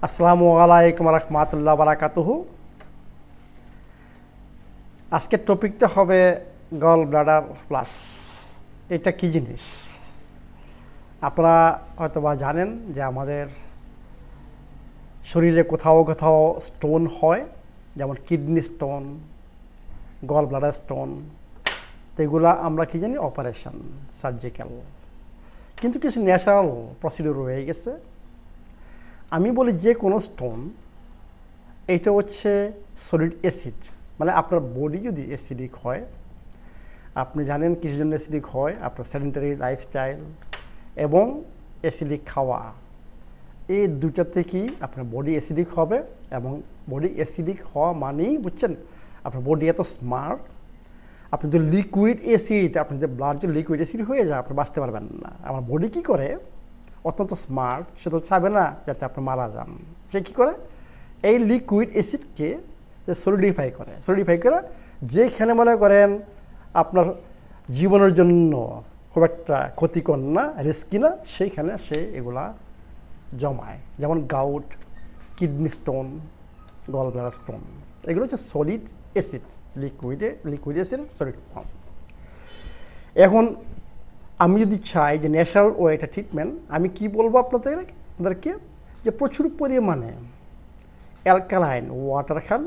আসসালামু আলাইকুম রহমতুল্লাহ বারাকাতুহু। আজকের টপিকটা হবে গল ব্লাডার ফ্লাশ। এটা কি জিনিস আপনারা হয়তো বা জানেন যে আমাদের শরীরে কোথাও কোথাও স্টোন হয়, যেমন kidney stone, gall bladder stone. তো এগুলা আমরা কি জানি অপারেশন, সার্জিক্যাল, কিন্তু কিছু ন্যাচারাল প্রসিডিউর রয়ে গেছে। আমি বলি যে কোনো স্টোন, এইটা হচ্ছে সলিড অ্যাসিড, মানে আপনার বডি যদি অ্যাসিডিক হয়, আপনি জানেন কিছু জন্য অ্যাসিডিক হয়, আপনার সেডেন্টারি লাইফস্টাইল এবং অ্যাসিডিক খাওয়া, এই দুইটা থেকেই আপনার বডি অ্যাসিডিক হবে। এবং বডি অ্যাসিডিক হওয়া মানেই বুঝছেন আপনার বডি এত স্মার্ট, আপনি যদি লিকুইড অ্যাসিড, আপনি যে ব্লাড যদি লিকুইড অ্যাসিড হয়ে যায় আপনি বাঁচতে পারবেন না। আমার বডি কী করে, অত্যন্ত স্মার্ট, সে তো চাবে না যাতে আপনি মারা যান। সে কী করে, এই লিকুইড অ্যাসিডকে সলিডিফাই করে যেখানে মনে করেন আপনার জীবনের জন্য খুব একটা ক্ষতিকর না, রিস্কি না, সেইখানে সে এগুলা জমায়। যেমন gout, kidney stone, gall bladder stone, এগুলো হচ্ছে solid acid, liquid acid solid form. এখন আমি যদি চাই যে ন্যাচারাল ওয়েটা ট্রিটমেন্ট, আমি কি বলবো আপনাদেরকে যে প্রচুর পরিমাণে অ্যালকালাইন ওয়াটার খান।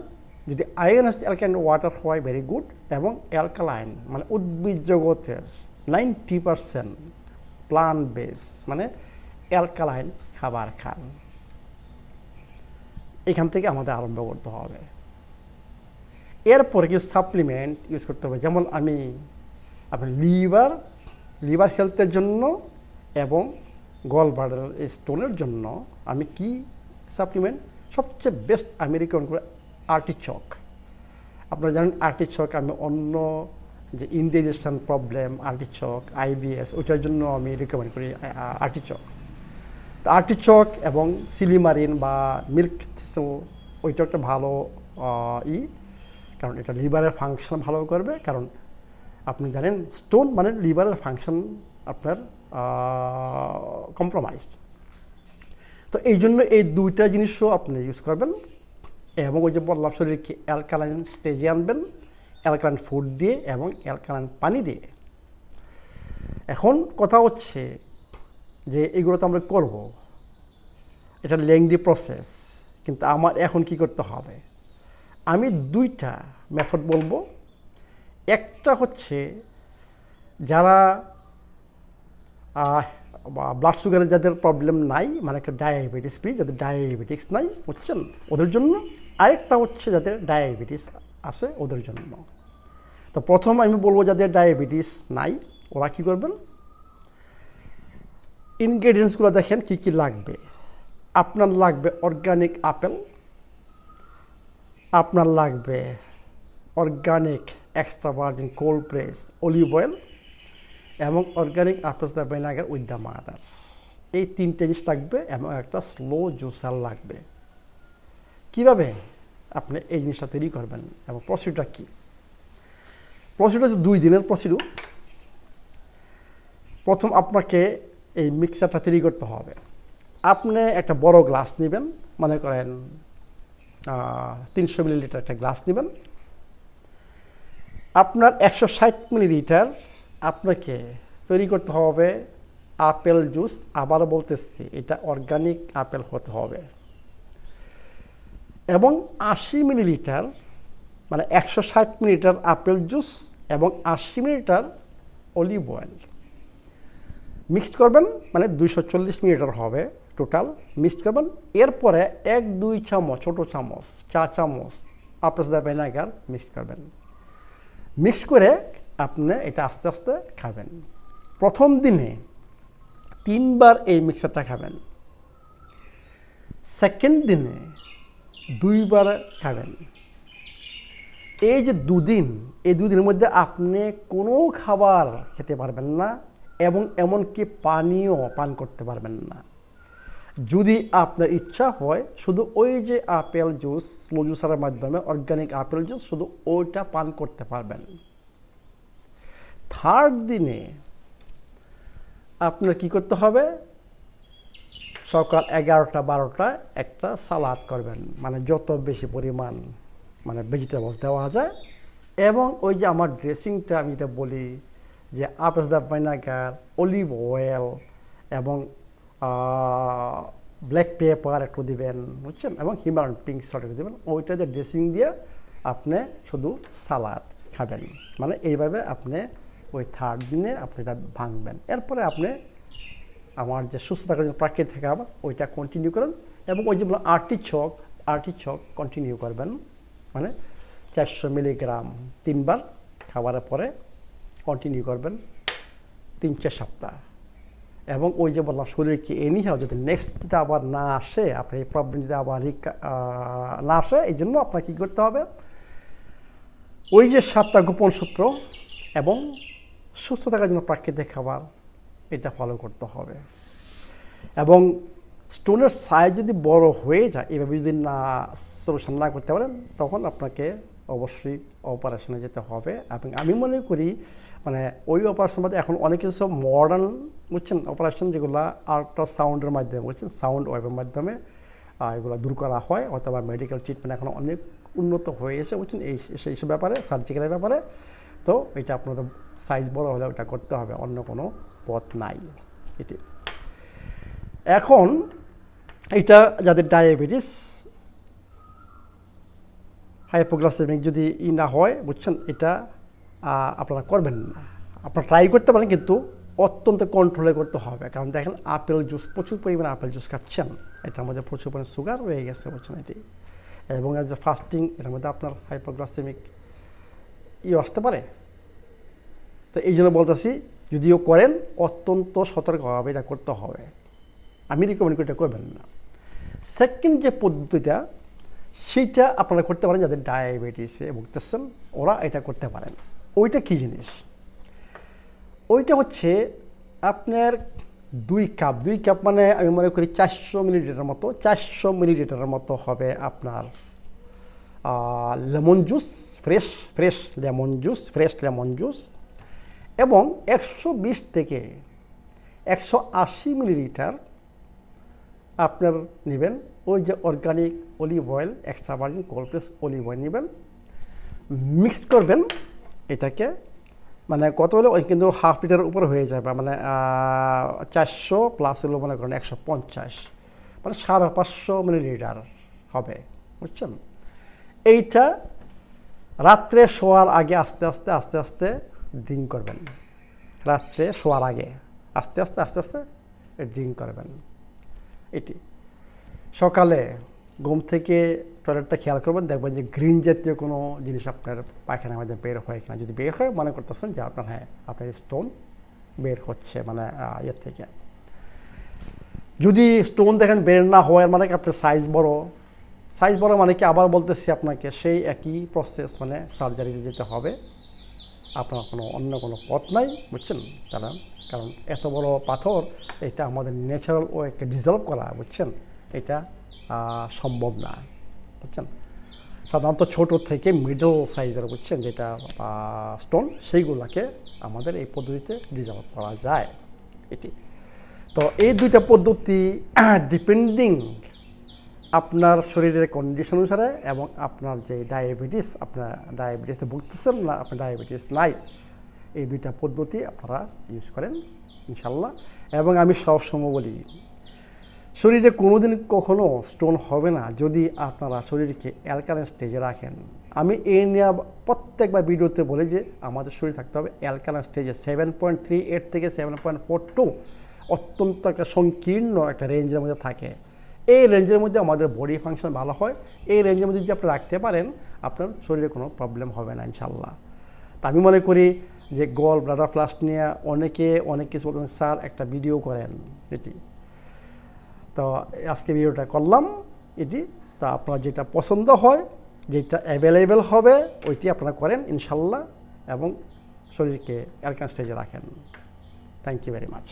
যদি আয়োনাইজড অ্যালকালাইন ওয়াটার হয় ভেরি গুড, এবং অ্যালকালাইন মানে উদ্ভিদ জগতের 90% প্লান্ট বেস, মানে অ্যালকালাইন খাবার খান। এখান থেকে আমাদের আরম্ভ করতে হবে। এরপরে কিছু সাপ্লিমেন্ট ইউজ করতে হবে, যেমন আপনার লিভার হেলথের জন্য এবং গল ব্লাডার স্টোনের জন্য আমি কি সাপ্লিমেন্ট সবচেয়ে বেস্ট আমি রিকমেন্ড করি আর্টিচক। আপনারা জানেন আর্টিচক, আমি অন্য যে ইনডাইজেশন প্রবলেম, আর্টিচক, আইবিএস, ওইটার জন্য আমি রিকমেন্ড করি আর্টিচক। আর্টিচক এবং সিলিমারিন বা মিল্ক থিসেল, ওইটা একটা ভালো কারণ এটা লিভারের ফাংশন ভালো করবে। কারণ আপনি জানেন স্টোন মানে লিভারের ফাংশন আপনার কম্প্রোমাইজড। তো এই জন্য এই দুইটা জিনিসও আপনি ইউজ করবেন। এবং ওই যে বললাম শরীরকে অ্যালকালাইন স্টেজে আনবেন, অ্যালকালাইন ফুড দিয়ে এবং অ্যালকালাইন পানি দিয়ে। এখন কথা হচ্ছে যে এগুলো তো আমরা করব, এটা লেংদি প্রসেস, কিন্তু আমার এখন কি করতে হবে, আমি দুইটা মেথড বলবো। একটা হচ্ছে যারা ব্লাড সুগারের যাদের প্রবলেম নাই, মানে একটা ডায়াবেটিস ফ্রি, যাদের ডায়াবেটিস নাই বুঝছেন ওদের জন্য। আরেকটা হচ্ছে যাদের ডায়াবেটিস আছে ওদের জন্য। তো প্রথম আমি বলবো যাদের ডায়াবেটিস নাই ওরা কী করবেন, ইনগ্রেডিয়েন্টসগুলো দেখেন কী কী লাগবে। আপনার লাগবে অর্গানিক আপেল, আপনার লাগবে organic extra virgin cold press olive oil, এবং organic apple vinegar with the mother. এই তিনটে জিনিস লাগবে এবং একটা স্লো জুসার লাগবে। কিভাবে আপনি এই জিনিসটা তৈরি করবেন এবং প্রসিডিউরটা কী? প্রসিডিউর হচ্ছে 2 দিনের প্রসিডিউর। প্রথম আপনাকে এই মিক্সারটা তৈরি করতে হবে। আপনি একটা বড় গ্লাস নেবেন, মনে করেন 300 মিলিলিটার একটা গ্লাস নেবেন। আপনার 160 মিলিলিটার আপনাকে তৈরি করতে হবে আপেল জুস। আবার বলতেছি এটা অর্গানিক আপেল হতে হবে। এবং 80 মিলিলিটার মানে 160 মিলিলিটার আপেল জুস এবং 80 মিলিলিটার অলিভ অয়েল মিক্সড করবেন, মানে 240 মিলিলিটার হবে টোটাল। মিক্সড করবেন, এরপরে 1-2 চামচ, ছোটো চামচ, চা চামচ আপেল ভিনেগার মিক্সড করবেন। মিক্স করে আপনি এটা আস্তে আস্তে খাবেন। প্রথম দিনে 3 বার এই মিক্সারটা খাবেন, সেকেন্ড দিনে 2 বার খাবেন। এই যে 2 দিন, এই 2 দিনের মধ্যে আপনি কোনো খাবার খেতে পারবেন না এবং এমনকি পানিও পান করতে পারবেন না। যদি আপনার ইচ্ছা হয় শুধু ওই যে আপেল জুস, স্লো জুসারের মাধ্যমে অর্গানিক আপেল জুস, শুধু ওইটা পান করতে পারবেন। থার্ড দিনে আপনার কি করতে হবে, সকাল 11টা-12টায় একটা সালাদ করবেন, মানে যত বেশি পরিমাণ মানে ভেজিটেবলস দেওয়া যায়। এবং ওই যে আমার ড্রেসিংটা আমি যেটা বলি যে apple cider vinegar, olive oil এবং ব্ল্যাক পেপার একটু দিবেন, বুঝছেন, এবং হিমালয়ান পিঙ্ক সল্ট একটু দেবেন। ওইটাতে ড্রেসিং দিয়ে আপনি শুধু সালাদ খাবেন, মানে এইভাবে আপনি ওই 3rd দিনে আপনি এটা ভাঙবেন। এরপরে আপনি আমার যে সুস্থ থাকার জন্য প্রাকৃতিক খাবার ওইটা কন্টিনিউ করেন। এবং ওই যে আর্টিচক কন্টিনিউ করবেন, মানে 400 মিলিগ্রাম 3 বার খাবারের পরে কন্টিনিউ করবেন 3-4 সপ্তাহ। এবং ওই যে বললাম শরীরকে এনিহাও যদি নেক্সট যদি আবার না আসে, আপনি এই প্রবলেম যদি আবার না আসে, এই জন্য আপনাকে কী করতে হবে, ওই যে 7টা গোপন সূত্র এবং সুস্থ থাকার জন্য প্রাকৃতিক খাবার এটা ফলো করতে হবে। এবং স্টোনের সাইজ যদি বড় হয়ে যায়, এভাবে যদি না সলিউশন না করতে পারেন, তখন আপনাকে অবশ্যই অপারেশনে যেতে হবে। এবং আমি মনে করি মানে ওই অপারেশন মধ্যে এখন অনেক কিছু সব মডার্ন, বুঝছেন, অপারেশন যেগুলো আল্ট্রাসাউন্ডের মাধ্যমে, বুঝছেন, সাউন্ড ওয়েভের মাধ্যমে এগুলো দূর করা হয়, অথবা মেডিকেল ট্রিটমেন্ট এখন অনেক উন্নত হয়ে এসে, বুঝছেন, এইসব ব্যাপারে, সার্জিক্যালের ব্যাপারে। তো এটা আপনাদের সাইজ বড় হলে ওটা করতে হবে, অন্য কোনো পথ নাই এটি। এখন এটা যাদের ডায়াবেটিস, হাইপোগ্লাইসেমিক যদি না হয়, বুঝছেন, এটা আপনারা করবেন না। আপনারা ট্রাই করতে পারেন, কিন্তু অত্যন্ত কন্ট্রোলে করতে হবে। কারণ দেখেন আপেল জুস, প্রচুর পরিমাণে আপেল জুস খাচ্ছেন, এটার মধ্যে প্রচুর পরিমাণে সুগার রয়ে গেছে, বুঝছেন এটি। এবং যে ফাস্টিং, এটার মধ্যে আপনার হাইপোগ্লাইসেমিক আসতে পারে। তো এই জন্য বলতেছি, যদিও করেন অত্যন্ত সতর্কভাবে এটা করতে হবে। আমি রিকমেন্ড করি এটা করবেন না। সেকেন্ড যে পদ্ধতিটা, সেইটা আপনারা করতে পারেন যাদের ডায়াবেটিসে ভুগতেছেন, ওরা এটা করতে পারেন। ওইটা কী জিনিস? ওইটা হচ্ছে আপনার 2 কাপ মানে আমি মনে করি 400 মিলিলিটারের মতো হবে আপনার lemon juice, fresh lemon juice. এবং 120 থেকে 180 মিলিলিটার আপনার নেবেন ওই যে organic olive oil, extra virgin cold press olive oil নেবেন, মিক্স করবেন এটাকে, মানে কত হলো ওই কিন্তু হাফ লিটারের উপরে হয়ে যাবে, মানে 400 প্লাস হলো মনে করেন 150, মানে 550 মিলিলিটার হবে, বুঝছেন। এইটা রাত্রে শোয়ার আগে আস্তে আস্তে ড্রিঙ্ক করবেন। রাত্রে শোয়ার আগে আস্তে আস্তে ড্রিঙ্ক করবেন। এটি সকালে ঘুম থেকে টয়লেটটা খেয়াল করবেন, দেখবেন যে গ্রিন জাতীয় কোনো জিনিস আপনার পায়খানার মধ্যে বের হয় কিনা। যদি বের হয়, মনে করতেছেন যে আপনার আপনার স্টোন বের হচ্ছে, মানে ইয়ের থেকে। যদি স্টোন দেখেন বের না হয়, মানে কি আপনার সাইজ বড় মানে কি, আবার বলতেছি আপনাকে, সেই একই প্রসেস, মানে সার্জারিতে যেতে হবে। আপনার অন্য কোনো পথ নাই, বুঝছেন। কারণ এত বড় পাথর, এটা আমাদের ন্যাচারাল ওয়েকে ডিজলভ করা, বুঝছেন, এটা সম্ভব না, বুঝছেন। সাধারণত ছোট থেকে মিডল সাইজের, বুঝছেন, যেটা স্টোন, সেইগুলোকে আমাদের এই পদ্ধতিতে ডিজলভ করা যায়। এটি তো এই 2টা পদ্ধতি ডিপেন্ডিং আপনার শরীরের কন্ডিশন অনুসারে এবং আপনার যে আপনার ডায়াবেটিসে ভুগতেছেন না, আপনার ডায়াবেটিস নাই, এই 2টা পদ্ধতি আপনারা ইউজ করেন ইনশাল্লাহ। এবং আমি সবসময় বলি, শরীরে কোনোদিন কখনো স্টোন হবে না যদি আপনারা শরীরকে অ্যালকালাইন স্টেজে রাখেন। আমি এই নিয়ে প্রত্যেকবার ভিডিওতে বলি যে আমাদের শরীর থাকতে হবে অ্যালকালাইন স্টেজে 7.38 থেকে 7.42, অত্যন্ত একটা সংকীর্ণ একটা রেঞ্জের মধ্যে থাকে। এই রেঞ্জের মধ্যে আমাদের বডি ফাংশন ভালো হয়। এই রেঞ্জের মধ্যে যদি আপনি রাখতে পারেন, আপনার শরীরে কোনো প্রবলেম হবে না ইনশাল্লাহ। তা আমি মনে করি যে গল ব্লাডার ফ্লাশ নিয়ে অনেক কিছু বলতেন, স্যার একটা ভিডিও করেন, এটি তো আজকে ভিডিওটা করলাম। এটি তা আপনার যেটা পছন্দ হয়, যেটা অ্যাভেলেবেল হবে, ওইটি আপনারা করেন ইনশাল্লাহ, এবং শরীরকে অ্যালকালাইন স্টেজে রাখেন। Thank you very much.